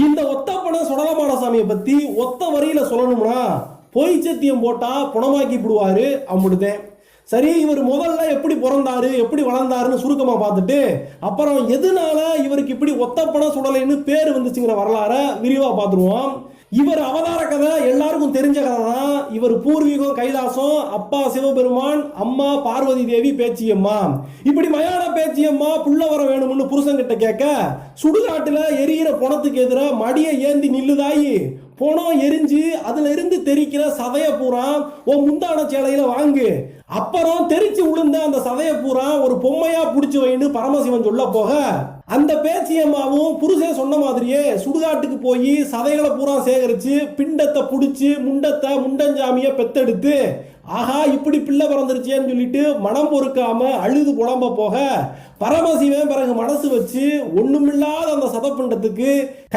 இந்த ஒத்தப்பன சுடலமான சாமியை பத்தி ஒத்த வரியில சொல்லணும்னா பொய் சத்தியம் போட்டா புணமாக்கி விடுவாரு அம்பிடுதேன். சரி, இவர் முதல்ல எப்படி பிறந்தாரு எப்படி வளர்ந்தாருன்னு சுருக்கமா பார்த்துட்டு அப்புறம் எதனால இவருக்கு இப்படி ஒத்தப்பன சுடலைன்னு பேர் வந்துச்சுங்கிற வரலாற விரிவா பார்த்துருவோம். இவர் அவதார கதை எல்லாருக்கும் தெரிஞ்ச கதை தான். இவர் பூர்வீகம் கைலாசம், அப்பா சிவபெருமான், அம்மா பார்வதி தேவி பேச்சியம்மா. இப்படி மயான பேச்சியம்மா புள்ள வர வேணும்னு புருஷன் கிட்ட கேட்க சுடுகாட்டுல எரியிற பணத்துக்கு எதிராக மடியை ஏந்தி நில்லுதாயி பணம் எரிஞ்சு அதுல இருந்து தெரிக்கிற சதைய பூரா உன் முந்தான சேலையில வாங்கு, அப்புறம் தெரிச்சு விழுந்த அந்த சதைய பூரா ஒரு பொம்மையா புடிச்சு வைன்னு பரமசிவன் சொல்ல போக அந்த பேச்சியம்மாவும் புருஷன் சொன்ன மாதிரியே சுடுகாட்டுக்கு போய் சதைகளை பூரா சேகரிச்சு பிண்டத்தை புடிச்சு முண்டத்தை முண்டஞ்சாமிய பெத்தெடுத்து ஆஹா இப்படி பிள்ளை பிறந்துருச்சேன்னு சொல்லிட்டு மனம் பொறுக்காம அழுது புலம்ப போக பரமசிவன் பிறகு மனசு வச்சு ஒண்ணுமில்லாத அந்த சதப்பிண்டத்துக்கு கை